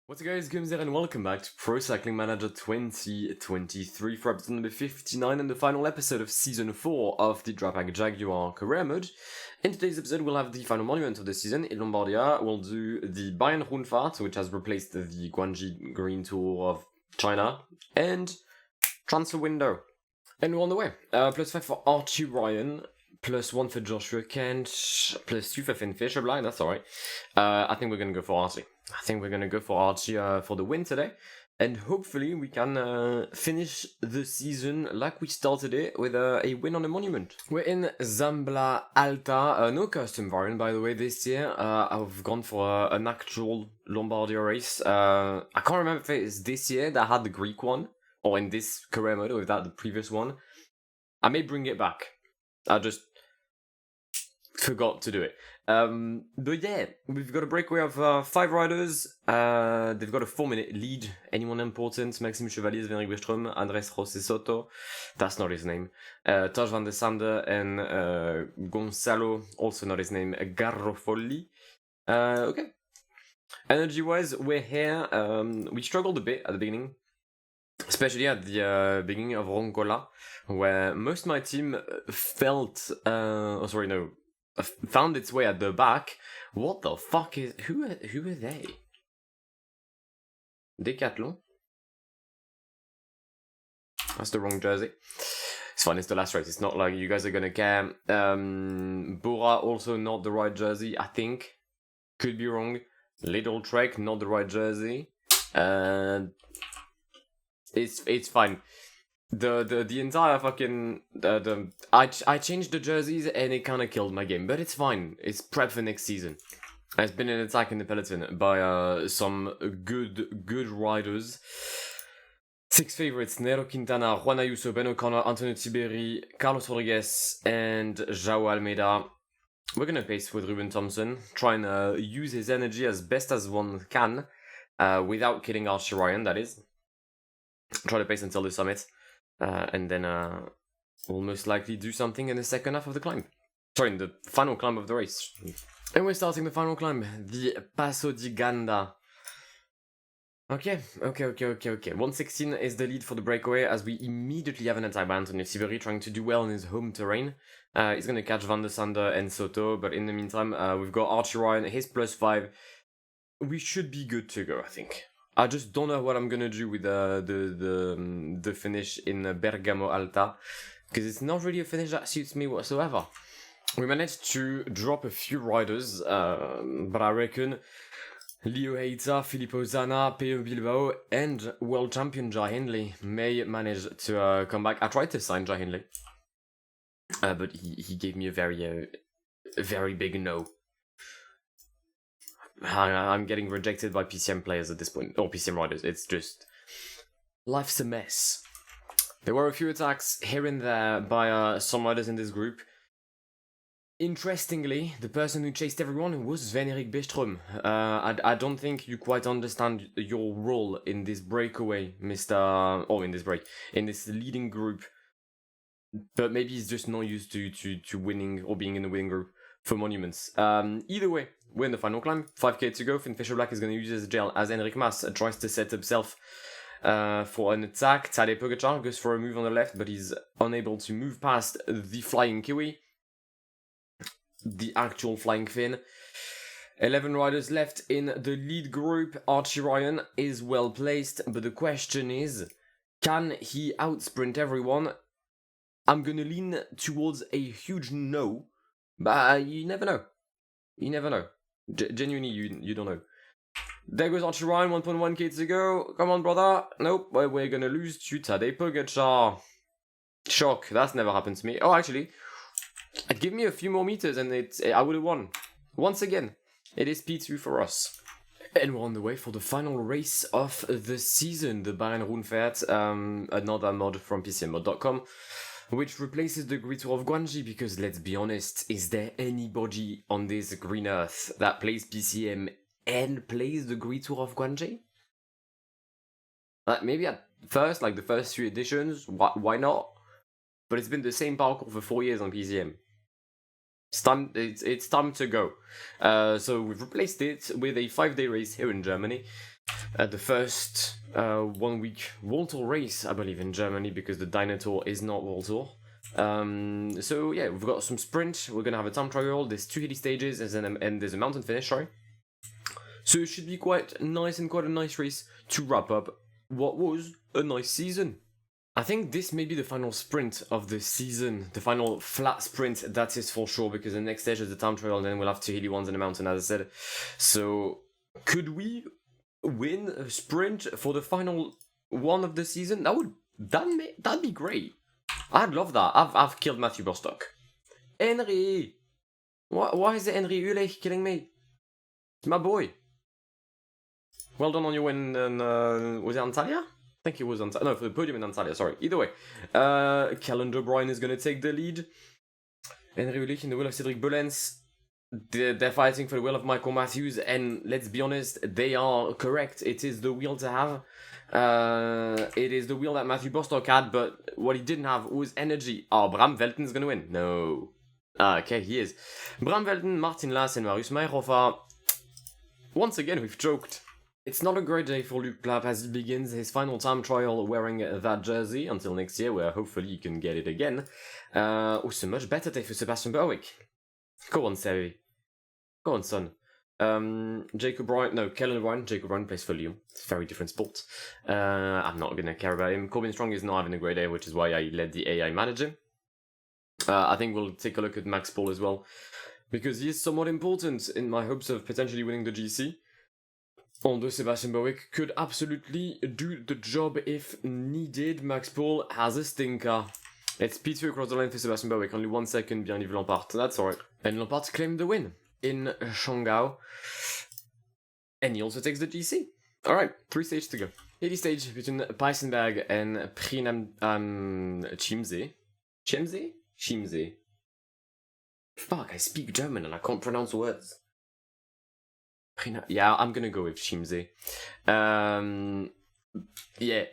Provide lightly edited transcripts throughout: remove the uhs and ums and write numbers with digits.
What's up guys, Guillaume here and welcome back to Pro Cycling Manager 2023 for episode number 59 and the final episode of Season 4 of the Drapac Jaguar Career Mode. In today's episode we'll have the final monument of the season in Lombardia. We'll do the Bayern Rundfahrt, which has replaced the Guangxi Green Tour of China, and transfer window. And we're on the way. +5 for Archie Ryan, +1 for Joshua Kent, +2 for Finn Fischerblind, that's alright. I think we're gonna go for Archie. I think we're gonna go for Archie for the win today. And hopefully we can finish the season like we started it with a win on a monument. We're in Zambla Alta, no custom variant by the way this year. I've gone for an actual Lombardia race. I can't remember if it's this year that had the Greek one, or in this career mode, or if that the previous one. I may bring it back. I just forgot to do it. But yeah, we've got a breakaway of 5 riders. They've got a 4-minute lead. Anyone important? Maxime Chevalier, Sven Westrom, Andres José Soto. That's not his name. Taj van der Sande and Gonzalo, also not his name, Garofoli. Okay. Energy-wise, we're here. We struggled a bit at the beginning. Especially at the beginning of Roncola, where most of my team found its way at the back. What the fuck is... Who are they? Decathlon? That's the wrong jersey. It's fine, it's the last race. It's not like you guys are gonna care. Bora, also not the right jersey, I think. Could be wrong. Little Trek, not the right jersey. It's fine. The entire fucking I changed the jerseys and it kind of killed my game, but it's fine. It's prep for next season. There's been an attack in the peloton by some good riders. 6 favorites: Nero Quintana, Juan Ayuso, Ben O'Connor, Antonio Tiberi, Carlos Rodriguez, and João Almeida. We're gonna pace with Ruben Thompson, try and use his energy as best as one can, without killing Archie Ryan, that is. Try to pace until the summit, and then we'll most likely do something in the second half of the climb. Sorry, in the final climb of the race. And we're starting the final climb, the Passo di Ganda. Okay. 116 is the lead for the breakaway, as we immediately have an attack by Antonio Tiberi trying to do well in his home terrain. He's gonna catch Van der Sande and Soto, but in the meantime, we've got Archie Ryan, his +5. We should be good to go, I think. I just don't know what I'm gonna do with the finish in Bergamo Alta, because it's not really a finish that suits me whatsoever. We managed to drop a few riders, but I reckon Leo Heita, Filippo Zana, Peo Bilbao, and world champion Jai Hindley may manage to come back. I tried to sign Jai Hindley, but he gave me a very big no. I'm getting rejected by PCM players at this point, or PCM riders. It's just... life's a mess. There were a few attacks here and there by some riders in this group. Interestingly, the person who chased everyone was Sven-Erik Bestrom. I don't think you quite understand your role in this breakaway, in this leading group. But maybe he's just not used to winning or being in the winning group for monuments. Either way, we're in the final climb. 5k to go. Finn Fischerblind is going to use his gel as Enric Mas tries to set himself for an attack. Tadej Pogacar goes for a move on the left, but he's unable to move past the flying Kiwi. The actual flying Finn. 11 riders left in the lead group. Archie Ryan is well placed, but the question is, can he outsprint everyone? I'm gonna lean towards a huge no, but you never know. You never know. Genuinely, you don't know. There goes Archie Ryan, 1.1k to go. Come on, brother. Nope, we're gonna lose to Tadej Pogacar. Shock, that's never happened to me. Oh, actually, give me a few more meters and I would have won. Once again, it is P2 for us. And we're on the way for the final race of the season, the Bayern Rundfahrt, another mod from PCMod.com, which replaces the Great Tour of Guangxi, because let's be honest, is there anybody on this green earth that plays PCM and plays the Great Tour of Guangxi? Maybe at first, like the first 3 editions, why not? But it's been the same parkour for 4 years on PCM. It's time to go. So we've replaced it with a 5-day race here in Germany. the first 1 week World Tour race, I believe, in Germany, because the Dyna Tour is not World Tour. So yeah, we've got some sprint, we're gonna have a time trial, there's 2 hilly stages, and there's a mountain finish, sorry. So it should be quite nice and quite a nice race to wrap up what was a nice season. I think this may be the final sprint of the season, the final flat sprint, that is for sure, because the next stage is the time trial, and then we'll have 2 hilly ones in the mountain, as I said. So, could we win a sprint for the final one of the season? That'd be great. I'd love that. I've killed Matthew Bostock. Henry! Why is it Henry Ulich killing me? It's my boy. Well done on your win, was it Antalya? I think it was Antalya. No, for the podium in Antalya, sorry. Either way. Callan O'Brien is going to take the lead. Henry Ulich in the will of Cedric Bollens. They're fighting for the will of Michael Matthews, and let's be honest, they are correct. It is the wheel to have. It is the wheel that Matthew Bostock had, but what he didn't have was energy. Oh, Bram Velten's gonna win. No. Okay, he is. Bram Velten, Martin Lass, and Marius Meyerhofer. Once again, we've choked. It's not a great day for Luke Plapp as he begins his final time trial wearing that jersey until next year, where hopefully he can get it again. It's a much better day for Sebastian Berwick. Go on, Savvy. Go on, son. Jacob Bryan, no, Kellen Bryan. Jacob Bryan plays for Lyon. It's a very different sport. I'm not gonna care about him. Corbin Strong is not having a great day, which is why I let the AI manage him. I think we'll take a look at Max Paul as well, because he is somewhat important in my hopes of potentially winning the GC. Although Sebastian Berwick could absolutely do the job if needed. Max Paul has a stinker. It's P2 across the line for Sebastian Berwick, only 1 second behind Yves Lampard. That's alright. And Lampard claimed the win in Shangao. And he also takes the GC. Alright, 3 stages to go. 80 stage between Peisenberg and Prinam Chimze. Chimze? Chimze. Fuck, I speak German and I can't pronounce words. Yeah, I'm gonna go with Chimze. Yeah,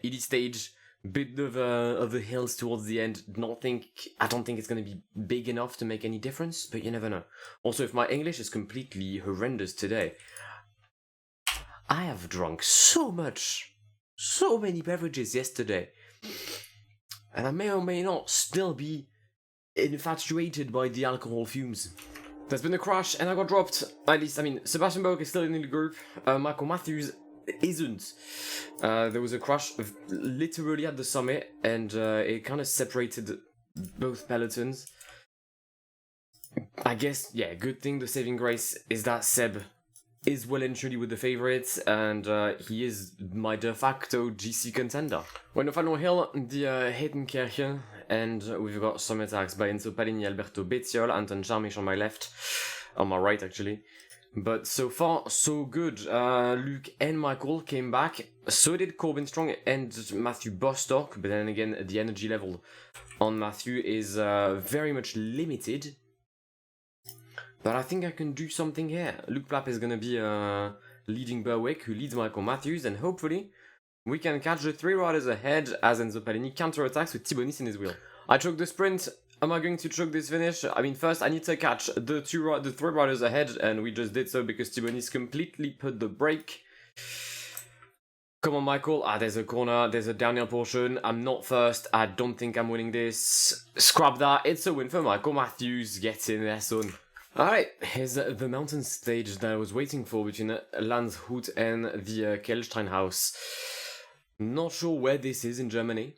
80 stage. Bit of the hills towards the end. I don't think it's gonna be big enough to make any difference, but you never know. Also, if my English is completely horrendous today, I have drunk so many beverages yesterday, and I may or may not still be infatuated by the alcohol fumes. There's been a crash, and I got dropped. At least, I mean, Sebastian Berg is still in the group. Michael Matthews isn't. There was a crash literally at the summit, and it kind of separated both pelotons. I guess, yeah, good thing, the saving grace is that Seb is well and truly with the favourites, and he is my de facto GC contender. We're in the final hill, the Hetenkirchen, and we've got some attacks by Enzo Palini, Alberto Bezziol, Anton Charmisch on my left, on my right actually. But so far, so good. Luke and Michael came back. So did Corbin Strong and Matthew Bostock. But then again, the energy level on Matthew is very much limited. But I think I can do something here. Luke Plapp is going to be leading Berwick, who leads Michael Matthews. And hopefully, we can catch the 3 riders ahead as Enzo Palini counterattacks with Thibonis in his wheel. I choked the sprint. Am I going to choke this finish? I mean, first I need to catch the 3 riders ahead, and we just did so because Thibonis completely put the brake. Come on, Michael. There's a corner, there's a downhill portion. I'm not first. I don't think I'm winning this. Scrap that. It's a win for Michael Matthews. Get in there, son. Alright, here's the mountain stage that I was waiting for between Landshut and the Kelsteinhaus. Not sure where this is in Germany.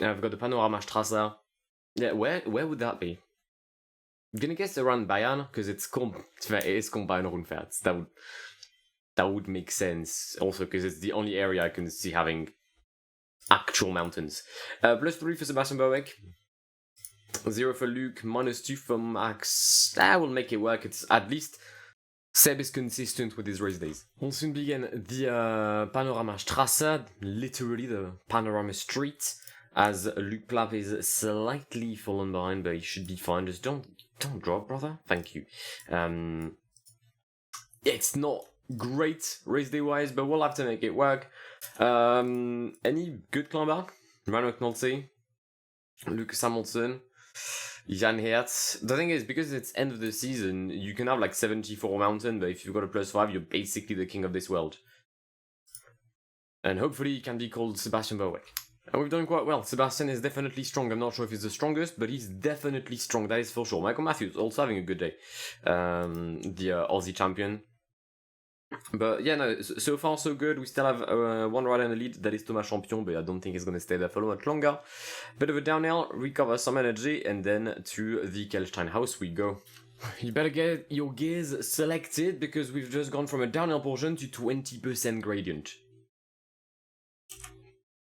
I've got the Panoramastrasse. Yeah, where would that be? I'm gonna guess around Bayern, because it is called Bayern Rundfahrt. That would make sense. Also, because it's the only area I can see having actual mountains. +3 for Sebastian Berwick. 0 for Luke, -2 for Max. That will make it work. It's at least Seb is consistent with his race days. We'll soon begin the Panoramastrasse, literally the panorama street, as Luke Plapp is slightly fallen behind, but he should be fine. Just don't drop, brother. Thank you. It's not great race day wise, but we'll have to make it work. Any good climber? Ryan McNulty, Lucas Hamilton, Jan Hertz. The thing is, because it's end of the season, you can have like 74 mountain, but if you've got a +5, you're basically the king of this world. And hopefully he can be called Sebastian Berwick. And we've done quite well. Sebastian is definitely strong. I'm not sure if he's the strongest, but he's definitely strong. That is for sure. Michael Matthews also having a good day. The Aussie champion. But yeah, no, so far so good. We still have one rider in the lead, that is Thomas Champion, but I don't think he's going to stay there for much longer. Bit of a downhill, recover some energy, and then to the Kelstein house we go. You better get your gears selected, because we've just gone from a downhill portion to 20% gradient.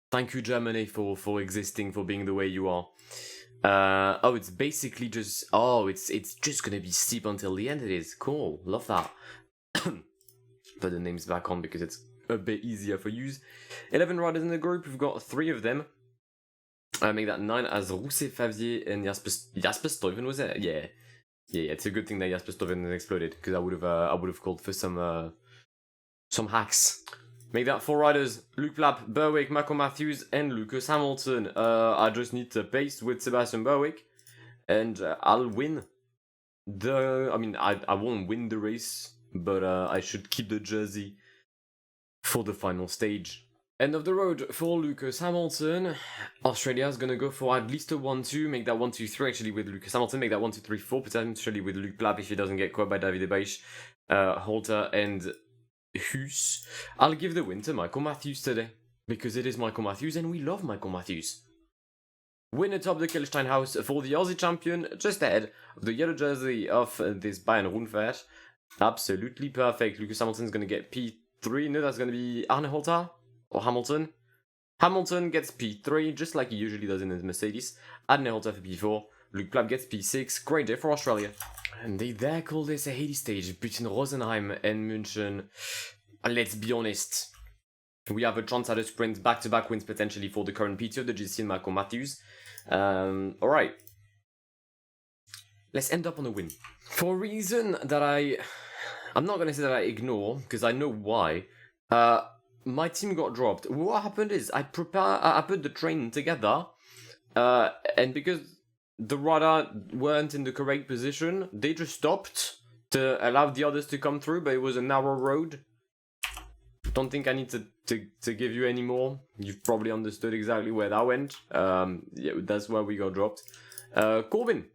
Thank you, Germany, for existing, for being the way you are. Oh, it's basically just... Oh, it's just going to be steep until the end, it is. Cool, love that. Put the names back on because it's a bit easier for use. 11 riders in the group, we've got 3 of them. Make that 9 as Rousset, Favier, and Jasper Stuyven, was it? Yeah, it's a good thing that Jasper Stuyven exploded, because I would have called for some hacks. Make that 4 riders, Luke Plapp, Berwick, Michael Matthews, and Lucas Hamilton. I just need to pace with Sebastian Berwick, and I'll win. I won't win the race, but I should keep the jersey for the final stage. End of the road for Lucas Hamilton. Australia's gonna go for at least a 1-2, make that 1-2-3 actually with Lucas Hamilton, make that 1-2-3-4 potentially with Luke Plapp if he doesn't get caught by Davide Baich, Holter, and Hughes. I'll give the win to Michael Matthews today, because it is Michael Matthews and we love Michael Matthews. Win atop the Kelstein house for the Aussie champion, just ahead of the yellow jersey of this Bayern Rundfahrt. Absolutely perfect. Lucas Hamilton's going to get P3. No, that's going to be Arne Holter or Hamilton. Hamilton gets P3, just like he usually does in his Mercedes. Arne Holter for P4. Luke Plapp gets P6. Great day for Australia. And they there call this a Hades stage between Rosenheim and München. Let's be honest. We have a chance at a sprint, back-to-back wins potentially for the current PT of the GC and Michael Matthews. Alright. Let's end up on a win. For a reason that I'm not going to say that I ignore, because I know why. My team got dropped. What happened is, I put the train together, and because the radar weren't in the correct position, they just stopped to allow the others to come through, but it was a narrow road. Don't think I need to give you any more. You've probably understood exactly where that went. Yeah, that's where we got dropped. Corbin,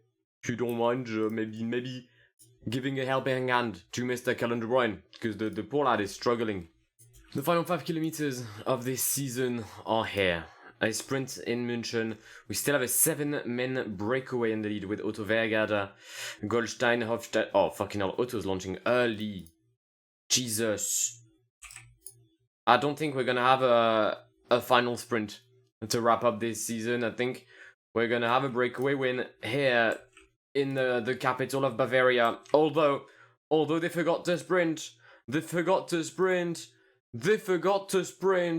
if you don't mind, maybe giving a helping hand to Mr. Callan De Bruyne, because the poor lad is struggling. The final 5 kilometers of this season are here. A sprint in München. We still have a 7-man breakaway in the lead with Otto Vergader, Goldstein, Hofstadt. Oh, fucking hell, Otto's launching early. Jesus. I don't think we're gonna have a final sprint to wrap up this season. I think we're gonna have a breakaway win here in the capital of Bavaria. Although they forgot to sprint.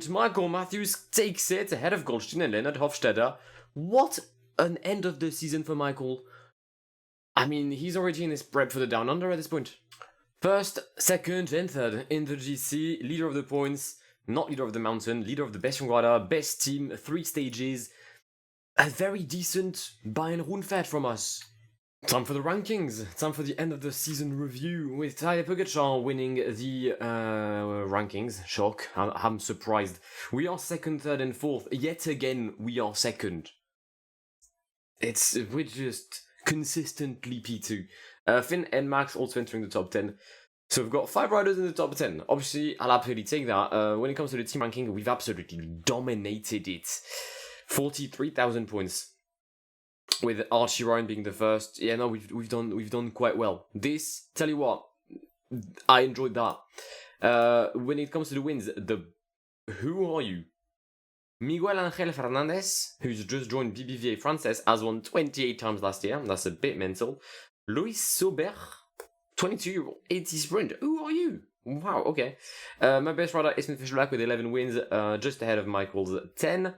Michael Matthews takes it ahead of Goldstein and Leonard Hofstadter. What an end of the season for Michael. I mean, he's already in his prep for the Down Under at this point. First, second, and third in the GC, leader of the points, not leader of the mountain, leader of the best young rider, best team, 3 stages. A very decent Bayern Rundfahrt from us. Time for the rankings. Time for the end of the season review with Tadej Pogačar winning the rankings. Shock. I'm surprised. We are second, third, and fourth. Yet again, we are second. We're just consistently P2. Finn and Max also entering the top 10. So we've got 5 riders in the top 10. Obviously, I'll absolutely take that. When it comes to the team ranking, we've absolutely dominated it. 43,000 points. With Archie Ryan being the first. Yeah, no, we've done quite well. This, tell you what, I enjoyed that. When it comes to the wins, who are you? Miguel Angel Fernandez, who's just joined BBVA Frances, has won 28 times last year. That's a bit mental. Luis Sober, 22, 80 sprint. Who are you? Wow, okay. My best rider is Smith Fisher-Black with 11 wins, just ahead of Michael's 10.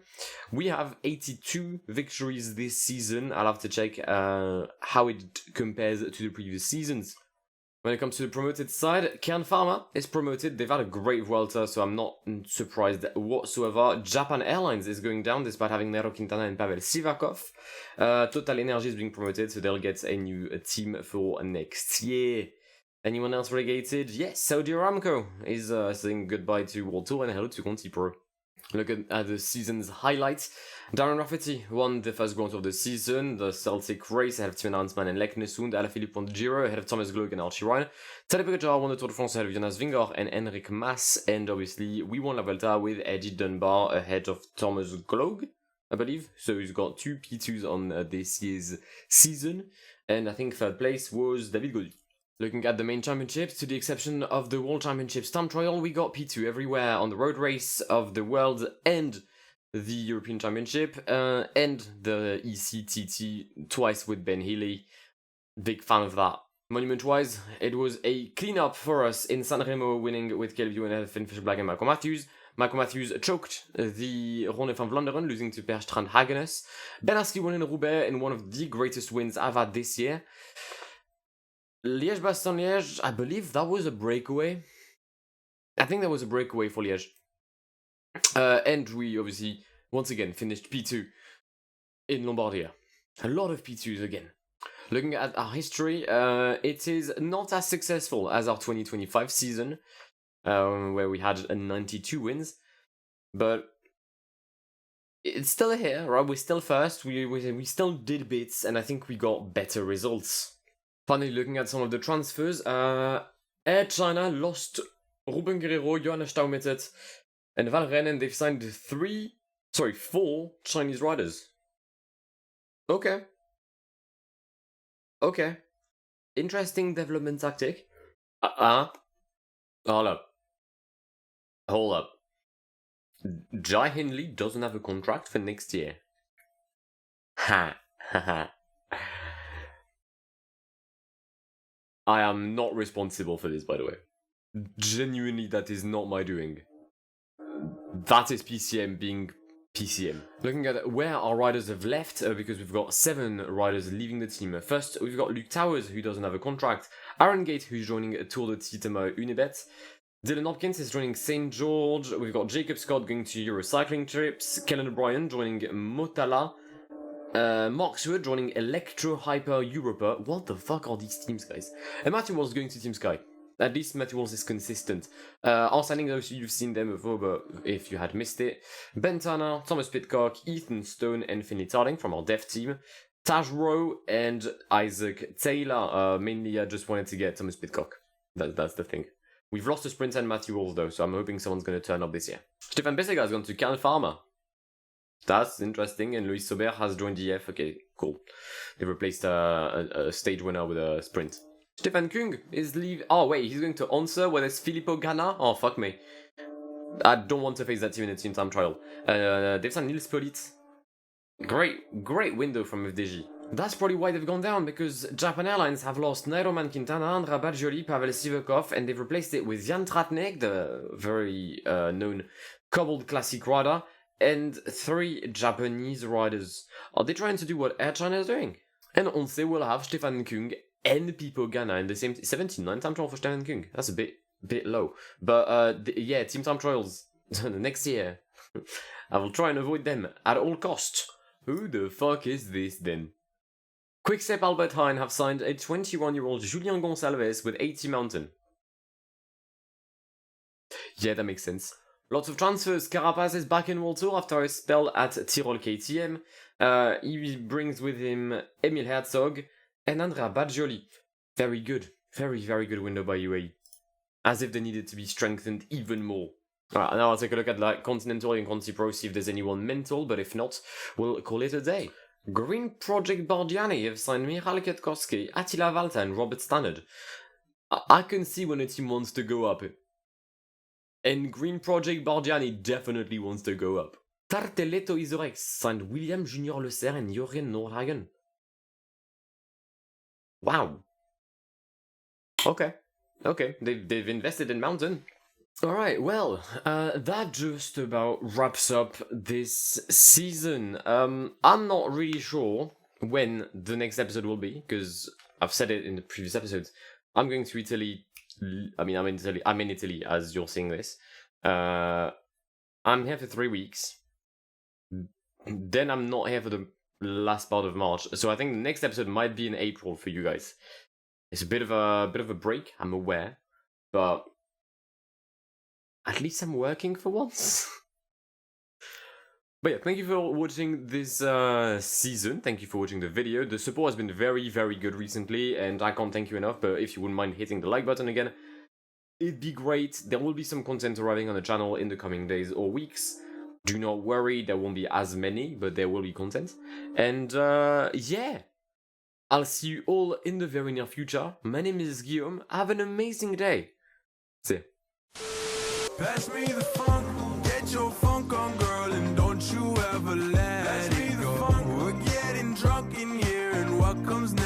We have 82 victories this season. I'll have to check how it compares to the previous seasons. When it comes to the promoted side, Kern Pharma is promoted. They've had a great Vuelta, so I'm not surprised whatsoever. Japan Airlines is going down despite having Nero Quintana and Pavel Sivakov. Total Energy is being promoted, so they'll get a new team for next year. Anyone else relegated? Yes, Saudi Aramco is saying goodbye to World Tour and hello to Conti Pro. Look at the season's highlights. Darren Rafferty won the first Grand Tour of the season, the Celtic race ahead of Tim Hansman and Leknesund, Alaphilippe won the Giro ahead of Thomas Gloag and Archie Ryan. Tadej Pogacar won the Tour de France ahead of Jonas Vingegaard and Enric Mas, and obviously we won La Vuelta with Eddie Dunbar ahead of Thomas Gloag, I believe. So he's got 2 P2s on this year's season, and I think third place was David Gaudu. Looking at the main championships, to the exception of the World Championships Time Trial, we got P2 everywhere on the road race of the World and the European Championship, and the ECTT twice with Ben Healy. Big fan of that. Monument-wise, it was a clean-up for us in San Remo, winning with Caleb Ewan and Finn Fisher-Black and Michael Matthews. Michael Matthews choked the Ronde van Vlaanderen, losing to Per Strand Hagenes. Ben Askew won in Roubaix in one of the greatest wins I've had this year. Liège-Bastogne-Liège, I believe that was a breakaway. I think that was a breakaway for Liège. And we obviously, once again, finished P2 in Lombardia. A lot of P2s again. Looking at our history, it is not as successful as our 2025 season, where we had 92 wins. But it's still here, right? We're still first, we still did bits, and I think we got better results. Finally, looking at some of the transfers, Air China lost Ruben Guerrero, Johannes Staumittet, and Val Rennen. They've signed 4 Chinese riders. Okay. Interesting development tactic. Hold up. Jai Hindley doesn't have a contract for next year. Ha. I am not responsible for this, by the way. Genuinely, that is not my doing. That is PCM being PCM. Looking at where our riders have left, because we've got 7 riders leaving the team. First, we've got Luke Towers, who doesn't have a contract. Aaron Gate, who's joining Tour de Titema Unibet. Dylan Hopkins is joining St. George. We've got Jacob Scott going to Eurocycling Trips. Kellen O'Brien joining Motala. Mark Stewart joining Electro Hyper Europa. What the fuck are these teams, guys? And Matthew Walls going to Team Sky. At least Matthew Walls is consistent. Our signings, you've seen them before, but if you had missed it. Ben Turner, Thomas Pitcock, Ethan Stone, and Finley Tarding from our dev team. Taj Rowe and Isaac Taylor. Mainly, I just wanted to get Thomas Pitcock. That's the thing. We've lost a sprint and Matthew Walls, though, so I'm hoping someone's going to turn up this year. Stefan Bessega has gone to Cal Pharma. That's interesting, and Luis Sober has joined EF. Okay, cool. They replaced a stage winner with a sprint. Stefan Kung is leaving. Oh, wait, he's going to answer where there's Filippo Ganna? Oh, fuck me. I don't want to face that team in a team time trial. They've signed Nils Pollitt. Great window from FDJ. That's probably why they've gone down, because Japan Airlines have lost Nairoman Quintana, Andra Badjoli, Pavel Sivakov, and they've replaced it with Jan Tratnik, the very known cobbled classic rider, and 3 Japanese riders. Are they trying to do what Air China is doing? And Onse will have Stefan Kung and Pipo Ganna in the same 79 time trial for Stefan Kung. That's a bit low. But yeah, team time trials next year. I will try and avoid them at all costs. Who the fuck is this then? Quickstep Albert Heijn have signed a 21-year-old Julien Gonçalves with 80 Mountain. Yeah, that makes sense. Lots of transfers. Carapaz is back in World Tour after a spell at Tirol KTM. He brings with him Emil Herzog and Andrea Baggioli. Very good. Very good window by UAE. As if they needed to be strengthened even more. Alright, now I'll take a look at like Continental and Conti Pro, see if there's anyone mental, but if not, we'll call it a day. Green Project Bardiani have signed Michal Kwiatkowski, Attila Valta and Robert Stannard. I can see when a team wants to go up. And Green Project Bardiani definitely wants to go up. Tarteletto Isorex signed William Junior Le Serre and Jorgen Nordhagen. Wow. Okay, they've invested in Mountain. Alright, well, that just about wraps up this season. I'm not really sure when the next episode will be, because I've said it in the previous episodes. I'm going to Italy. I'm in Italy as you're seeing this. I'm here for 3 weeks. Then I'm not here for the last part of March. So I think the next episode might be in April for you guys. It's a bit of a break, I'm aware, but at least I'm working for once. But yeah, thank you for watching this season. Thank you for watching the video. The support has been very, very good recently, and I can't thank you enough, but if you wouldn't mind hitting the like button again, it'd be great. There will be some content arriving on the channel in the coming days or weeks. Do not worry, there won't be as many, but there will be content. And yeah, I'll see you all in the very near future. My name is Guillaume. Have an amazing day. See ya. Pass me the funk, get your funk on, girl, and don't you ever let it go. We're getting drunk in here, and what comes next?